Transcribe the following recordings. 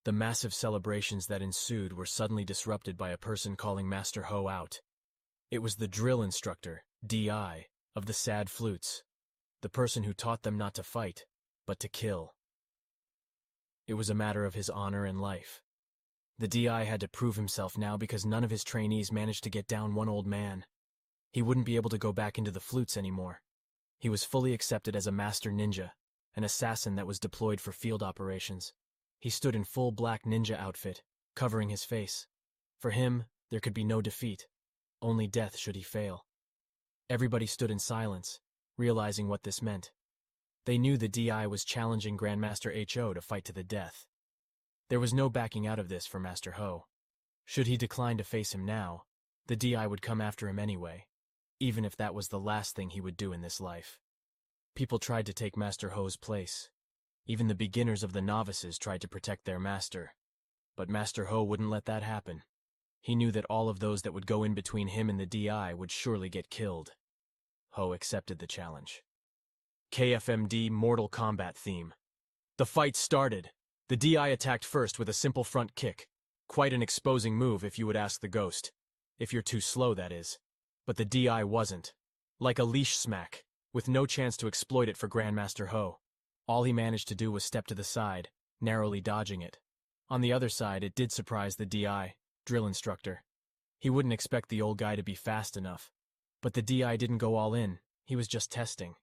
The massive celebrations that ensued were suddenly disrupted by a person calling Master Ho out. It was the drill instructor, DI, of the Sad Flutes, the person who taught them not to fight, but to kill. It was a matter of his honor and life. The DI had to prove himself now because none of his trainees managed to get down one old man. He wouldn't be able to go back into the flutes anymore. He was fully accepted as a master ninja, an assassin that was deployed for field operations. He stood in full black ninja outfit, covering his face. For him, there could be no defeat, only death should he fail. Everybody stood in silence, realizing what this meant. They knew the DI was challenging Grandmaster Ho to fight to the death. There was no backing out of this for Master Ho. Should he decline to face him now, the DI would come after him anyway, even if that was the last thing he would do in this life. People tried to take Master Ho's place. Even the beginners of the novices tried to protect their master. But Master Ho wouldn't let that happen. He knew that all of those that would go in between him and the DI would surely get killed. Ho accepted the challenge. KFMD Mortal Kombat theme. The fight started. The DI attacked first with a simple front kick. Quite an exposing move if you would ask the ghost. If you're too slow, that is. But the DI wasn't. Like a leash smack, with no chance to exploit it for Grandmaster Ho. All he managed to do was step to the side, narrowly dodging it. On the other side, it did surprise the DI, drill instructor. He wouldn't expect the old guy to be fast enough. But the DI didn't go all in, he was just testing.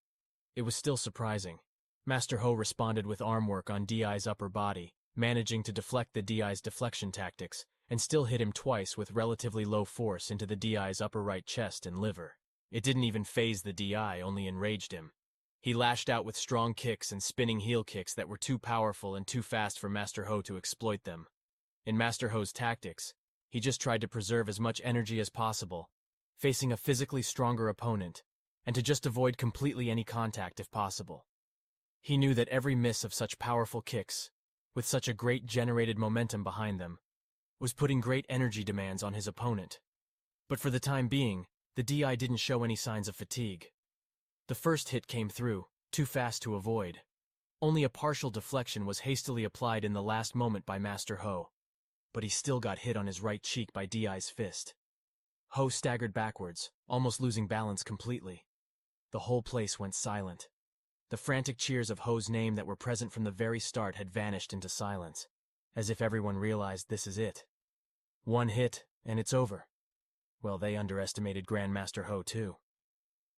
It was still surprising. Master Ho responded with arm work on DI's upper body, managing to deflect the DI's deflection tactics, and still hit him twice with relatively low force into the DI's upper right chest and liver. It didn't even faze the DI, only enraged him. He lashed out with strong kicks and spinning heel kicks that were too powerful and too fast for Master Ho to exploit them. In Master Ho's tactics, he just tried to preserve as much energy as possible, facing a physically stronger opponent, and to just avoid completely any contact if possible. He knew that every miss of such powerful kicks, with such a great generated momentum behind them, was putting great energy demands on his opponent. But for the time being, the DI didn't show any signs of fatigue. The first hit came through, too fast to avoid. Only a partial deflection was hastily applied in the last moment by Master Ho. But he still got hit on his right cheek by DI's fist. Ho staggered backwards, almost losing balance completely. The whole place went silent. The frantic cheers of Ho's name that were present from the very start had vanished into silence, as if everyone realized this is it. One hit, and it's over. Well, they underestimated Grandmaster Ho too.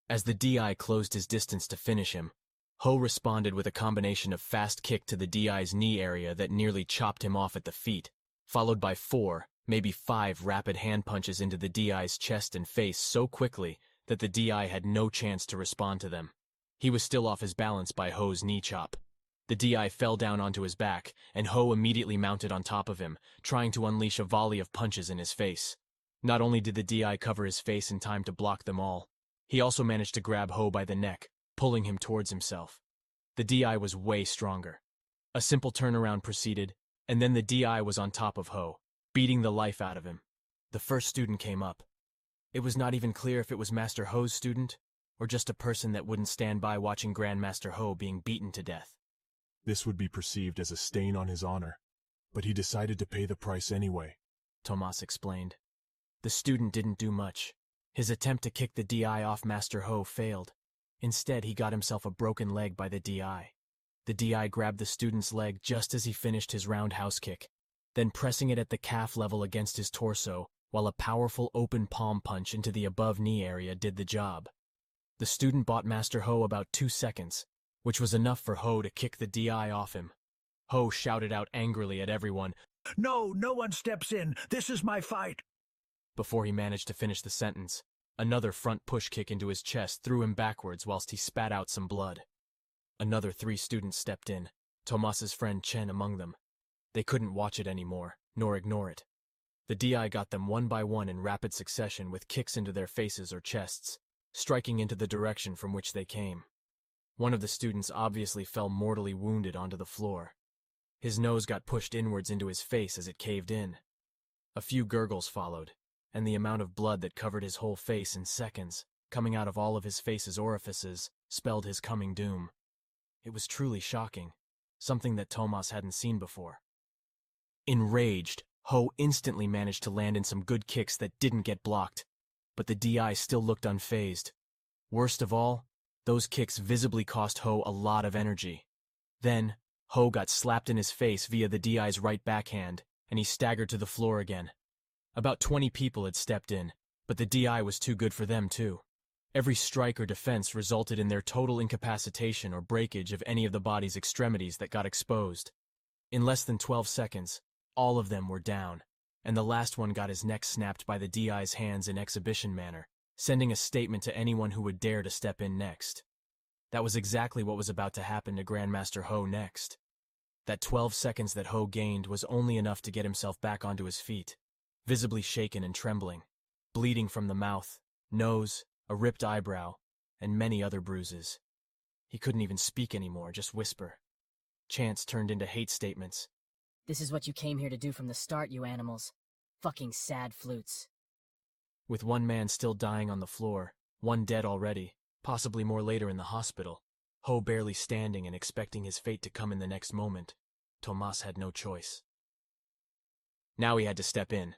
As the DI closed his distance to finish him, Ho responded with a combination of fast kick to the DI's knee area that nearly chopped him off at the feet, followed by 4, maybe 5 rapid hand punches into the DI's chest and face so quickly that the DI had no chance to respond to them. He was still off his balance by Ho's knee chop. The DI fell down onto his back, and Ho immediately mounted on top of him, trying to unleash a volley of punches in his face. Not only did the DI cover his face in time to block them all, he also managed to grab Ho by the neck, pulling him towards himself. The DI was way stronger. A simple turnaround proceeded, and then the DI was on top of Ho, beating the life out of him. The first student came up. It was not even clear if it was Master Ho's student, or just a person that wouldn't stand by watching Grandmaster Ho being beaten to death. This would be perceived as a stain on his honor, but he decided to pay the price anyway, Tomas explained. The student didn't do much. His attempt to kick the DI off Master Ho failed. Instead, he got himself a broken leg by the DI. The DI grabbed the student's leg just as he finished his roundhouse kick, then pressing it at the calf level against his torso, while a powerful open palm punch into the above knee area did the job. The student bought Master Ho about 2 seconds, which was enough for Ho to kick the DI off him. Ho shouted out angrily at everyone, "No, no one steps in. This is my fight." Before he managed to finish the sentence, another front push kick into his chest threw him backwards whilst he spat out some blood. Another 3 students stepped in, Tomas's friend Chen among them. They couldn't watch it anymore, nor ignore it. The DI got them one by one in rapid succession with kicks into their faces or chests, striking into the direction from which they came. One of the students obviously fell mortally wounded onto the floor. His nose got pushed inwards into his face as it caved in. A few gurgles followed, and the amount of blood that covered his whole face in seconds, coming out of all of his face's orifices, spelled his coming doom. It was truly shocking, something that Tomas hadn't seen before. Enraged, Ho instantly managed to land in some good kicks that didn't get blocked, but the DI still looked unfazed. Worst of all, those kicks visibly cost Ho a lot of energy. Then, Ho got slapped in his face via the DI's right backhand, and he staggered to the floor again. About 20 people had stepped in, but the DI was too good for them too. Every strike or defense resulted in their total incapacitation or breakage of any of the body's extremities that got exposed. In less than 12 seconds, all of them were down, and the last one got his neck snapped by the DI's hands in exhibition manner, sending a statement to anyone who would dare to step in next. That was exactly what was about to happen to Grandmaster Ho next. That 12 seconds that Ho gained was only enough to get himself back onto his feet, visibly shaken and trembling, bleeding from the mouth, nose, a ripped eyebrow, and many other bruises. He couldn't even speak anymore, just whisper. Chants turned into hate statements. This is what you came here to do from the start, you animals. Fucking sad flutes. With one man still dying on the floor, one dead already, possibly more later in the hospital, Ho barely standing and expecting his fate to come in the next moment, Tomas had no choice. Now he had to step in.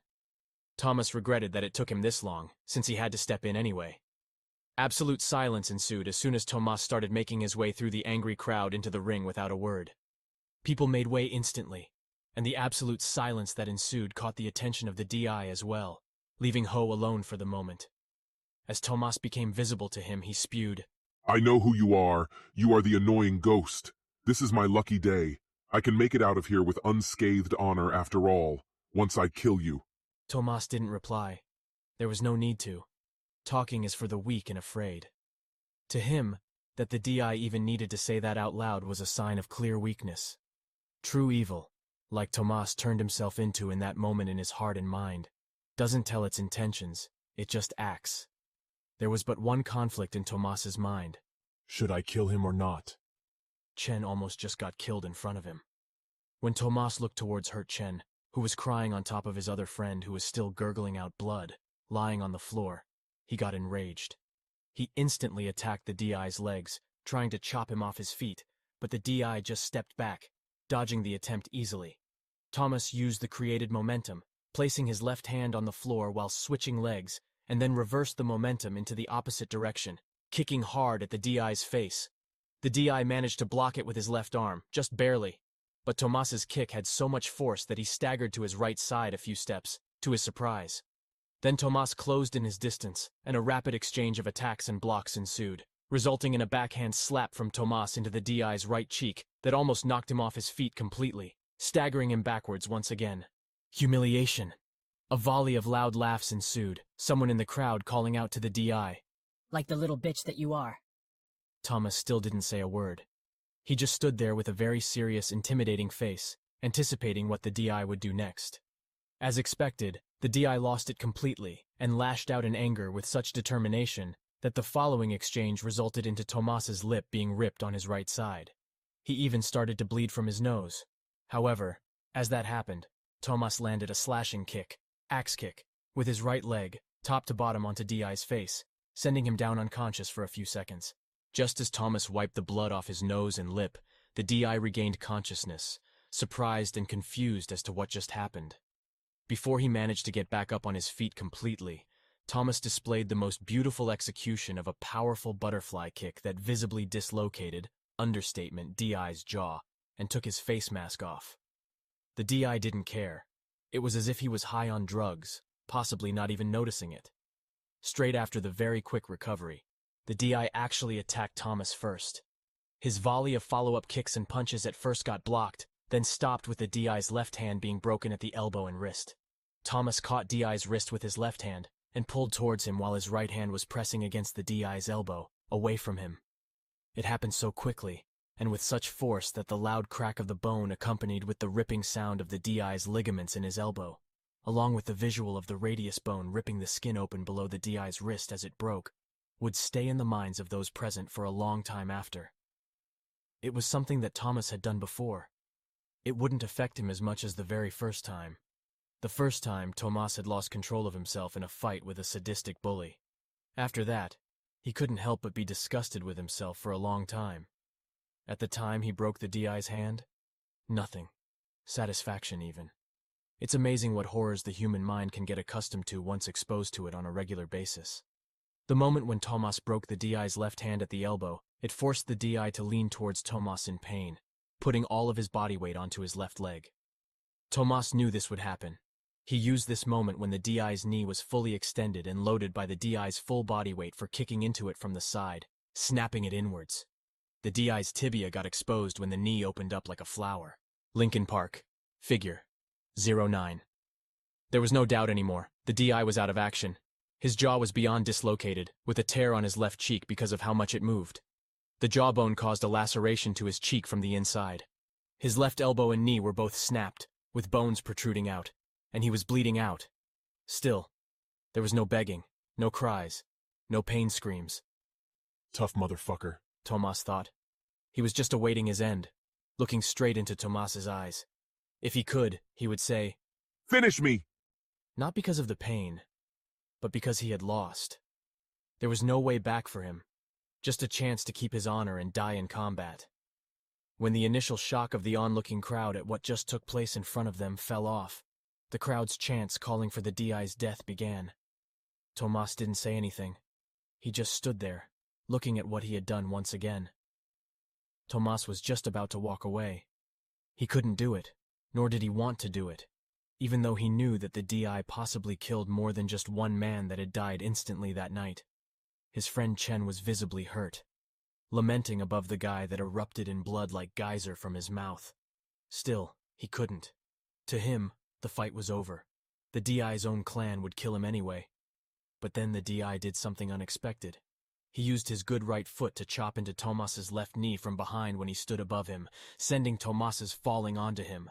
Tomas regretted that it took him this long, since he had to step in anyway. Absolute silence ensued as soon as Tomas started making his way through the angry crowd into the ring without a word. People made way instantly, and the absolute silence that ensued caught the attention of the DI as well, leaving Ho alone for the moment. As Tomas became visible to him, he spewed, I know who you are. You are the annoying ghost. This is my lucky day. I can make it out of here with unscathed honor after all, once I kill you. Tomas didn't reply. There was no need to. Talking is for the weak and afraid. To him, that the DI even needed to say that out loud was a sign of clear weakness. True evil, like Tomas turned himself into in that moment in his heart and mind, doesn't tell its intentions, it just acts. There was but one conflict in Tomas's mind. Should I kill him or not? Chen almost just got killed in front of him. When Tomas looked towards hurt Chen, who was crying on top of his other friend who was still gurgling out blood, lying on the floor, he got enraged. He instantly attacked the DI's legs, trying to chop him off his feet, but the DI just stepped back, dodging the attempt easily. Tomas used the created momentum, placing his left hand on the floor while switching legs, and then reversed the momentum into the opposite direction, kicking hard at the DI's face. The DI managed to block it with his left arm, just barely, but Tomas's kick had so much force that he staggered to his right side a few steps, to his surprise. Then Tomas closed in his distance, and a rapid exchange of attacks and blocks ensued, resulting in a backhand slap from Tomas into the DI's right cheek that almost knocked him off his feet completely, staggering him backwards once again. Humiliation. A volley of loud laughs ensued, someone in the crowd calling out to the DI. Like the little bitch that you are. Tomas still didn't say a word. He just stood there with a very serious, intimidating face, anticipating what the DI would do next. As expected, the DI lost it completely and lashed out in anger with such determination that the following exchange resulted into Tomas's lip being ripped on his right side. He even started to bleed from his nose. However, as that happened, Tomas landed a slashing kick, axe kick, with his right leg, top to bottom onto DI's face, sending him down unconscious for a few seconds. Just as Tomas wiped the blood off his nose and lip, the DI regained consciousness, surprised and confused as to what just happened. Before he managed to get back up on his feet completely, Tomas displayed the most beautiful execution of a powerful butterfly kick that visibly dislocated, understatement, DI's jaw, and took his face mask off. The DI didn't care. It was as if he was high on drugs, possibly not even noticing it. Straight after the very quick recovery, the DI actually attacked Tomas first. His volley of follow-up kicks and punches at first got blocked, then stopped with the DI's left hand being broken at the elbow and wrist. Tomas caught DI's wrist with his left hand and pulled towards him while his right hand was pressing against the DI's elbow, away from him. It happened so quickly, and with such force that the loud crack of the bone accompanied with the ripping sound of the DI's ligaments in his elbow, along with the visual of the radius bone ripping the skin open below the DI's wrist as it broke, would stay in the minds of those present for a long time after. It was something that Tomas had done before. It wouldn't affect him as much as the very first time. The first time, Tomas had lost control of himself in a fight with a sadistic bully. After that, he couldn't help but be disgusted with himself for a long time. At the time he broke the DI's hand, nothing. Satisfaction even. It's amazing what horrors the human mind can get accustomed to once exposed to it on a regular basis. The moment when Tomas broke the DI's left hand at the elbow, it forced the DI to lean towards Tomas in pain, putting all of his body weight onto his left leg. Tomas knew this would happen. He used this moment when the DI's knee was fully extended and loaded by the DI's full body weight for kicking into it from the side, snapping it inwards. The DI's tibia got exposed when the knee opened up like a flower. Linkin Park. Figure. 09. There was no doubt anymore. The DI was out of action. His jaw was beyond dislocated, with a tear on his left cheek because of how much it moved. The jawbone caused a laceration to his cheek from the inside. His left elbow and knee were both snapped, with bones protruding out, and he was bleeding out. Still, there was no begging, no cries, no pain screams. Tough motherfucker, Tomas thought. He was just awaiting his end, looking straight into Tomas's eyes. If he could, he would say, "Finish me!" Not because of the pain, but because he had lost. There was no way back for him, just a chance to keep his honor and die in combat. When the initial shock of the onlooking crowd at what just took place in front of them fell off, the crowd's chants calling for the DI's death began. Tomas didn't say anything. He just stood there, looking at what he had done once again. Tomas was just about to walk away. He couldn't do it, nor did he want to do it, even though he knew that the DI possibly killed more than just one man that had died instantly that night. His friend Chen was visibly hurt, lamenting above the guy that erupted in blood like geyser from his mouth. Still, he couldn't. To him, the fight was over. The DI's own clan would kill him anyway. But then the DI did something unexpected. He used his good right foot to chop into Tomas's left knee from behind when he stood above him, sending Tomas's falling onto him.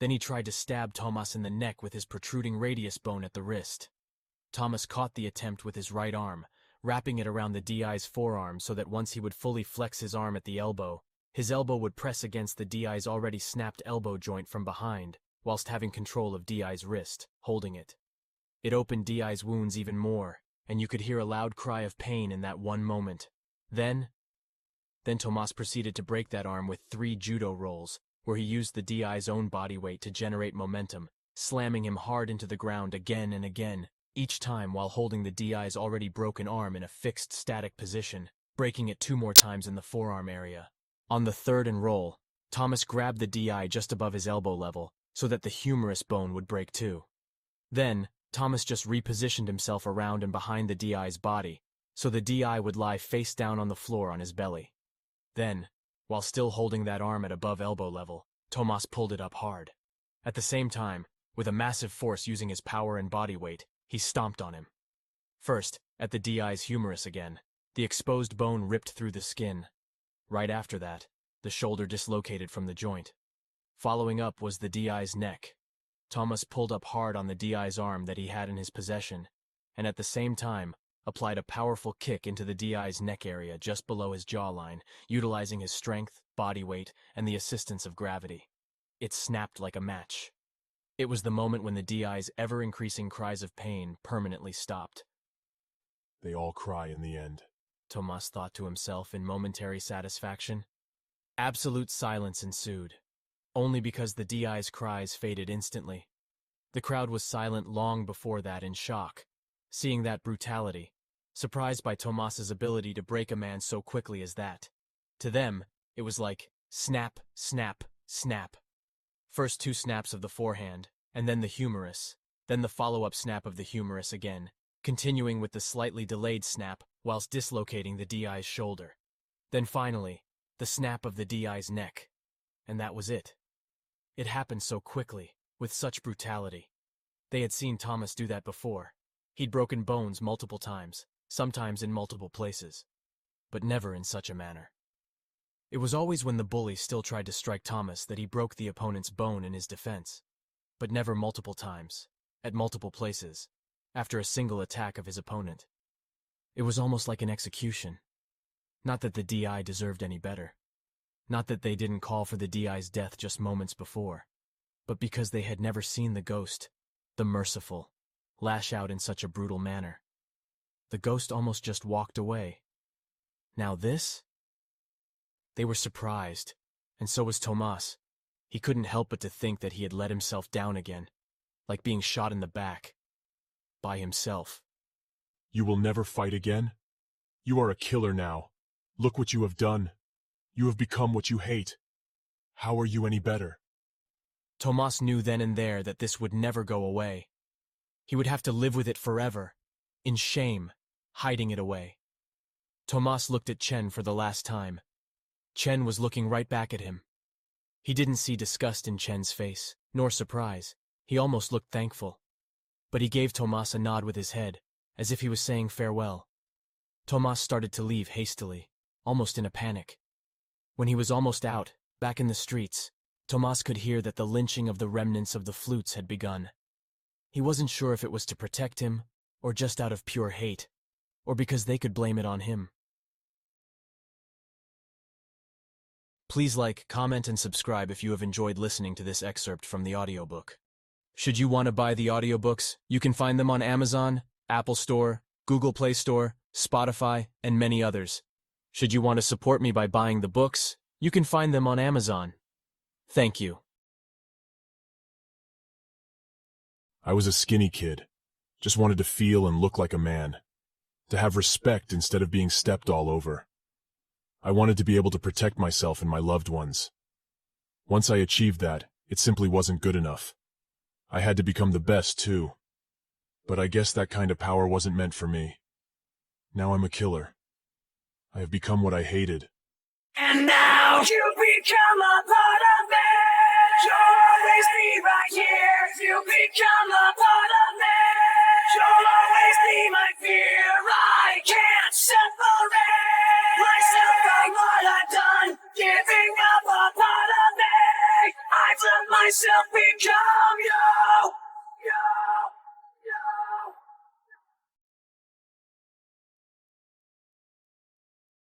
Then he tried to stab Tomas in the neck with his protruding radius bone at the wrist. Tomas caught the attempt with his right arm, wrapping it around the DI's forearm so that once he would fully flex his arm at the elbow, his elbow would press against the DI's already snapped elbow joint from behind, whilst having control of DI's wrist, holding it. It opened DI's wounds even more, and you could hear a loud cry of pain in that one moment. Then Tomas proceeded to break that arm with 3 judo rolls, where he used the DI's own body weight to generate momentum, slamming him hard into the ground again and again, each time while holding the DI's already broken arm in a fixed static position, breaking it 2 more times in the forearm area. On the third and roll, Tomas grabbed the DI just above his elbow level, so that the humerus bone would break too. Then, Tomas just repositioned himself around and behind the DI's body, so the DI would lie face down on the floor on his belly. Then, while still holding that arm at above elbow level, Tomas pulled it up hard. At the same time, with a massive force using his power and body weight, he stomped on him. First, at the DI's humerus again, the exposed bone ripped through the skin. Right after that, the shoulder dislocated from the joint. Following up was the DI's neck. Tomas pulled up hard on the DI's arm that he had in his possession, and at the same time, applied a powerful kick into the DI's neck area just below his jawline, utilizing his strength, body weight, and the assistance of gravity. It snapped like a match. It was the moment when the DI's ever-increasing cries of pain permanently stopped. They all cry in the end, Tomas thought to himself in momentary satisfaction. Absolute silence ensued, only because the DI's cries faded instantly. The crowd was silent long before that in shock, seeing that brutality, surprised by Tomas's ability to break a man so quickly as that. To them, it was like snap, snap, snap. First 2 snaps of the forehand, and then the humerus, then the follow-up snap of the humerus again, continuing with the slightly delayed snap whilst dislocating the DI's shoulder. Then finally, the snap of the DI's neck. And that was it. It happened so quickly, with such brutality. They had seen Tomas do that before. He'd broken bones multiple times, sometimes in multiple places, but never in such a manner. It was always when the bully still tried to strike Tomas that he broke the opponent's bone in his defense, but never multiple times, at multiple places, after a single attack of his opponent. It was almost like an execution. Not that the DI deserved any better. Not that they didn't call for the DI's death just moments before, but because they had never seen the ghost, the merciful, lash out in such a brutal manner. The ghost almost just walked away. Now this? They were surprised, and so was Tomas. He couldn't help but to think that he had let himself down again, like being shot in the back. By himself. You will never fight again? You are a killer now. Look what you have done. You have become what you hate. How are you any better? Tomas knew then and there that this would never go away. He would have to live with it forever, in shame, hiding it away. Tomas looked at Chen for the last time. Chen was looking right back at him. He didn't see disgust in Chen's face, nor surprise. He almost looked thankful. But he gave Tomas a nod with his head, as if he was saying farewell. Tomas started to leave hastily, almost in a panic. When he was almost out, back in the streets, Tomas could hear that the lynching of the remnants of the flutes had begun. He wasn't sure if it was to protect him, or just out of pure hate, or because they could blame it on him. Please like, comment, and subscribe if you have enjoyed listening to this excerpt from the audiobook. Should you want to buy the audiobooks, you can find them on Amazon, Apple Store, Google Play Store, Spotify, and many others. Should you want to support me by buying the books, you can find them on Amazon. Thank you. I was a skinny kid. Just wanted to feel and look like a man. To have respect instead of being stepped all over. I wanted to be able to protect myself and my loved ones. Once I achieved that, it simply wasn't good enough. I had to become the best, too. But I guess that kind of power wasn't meant for me. Now I'm a killer. I have become what I hated. And now you become a part of it. You'll always be right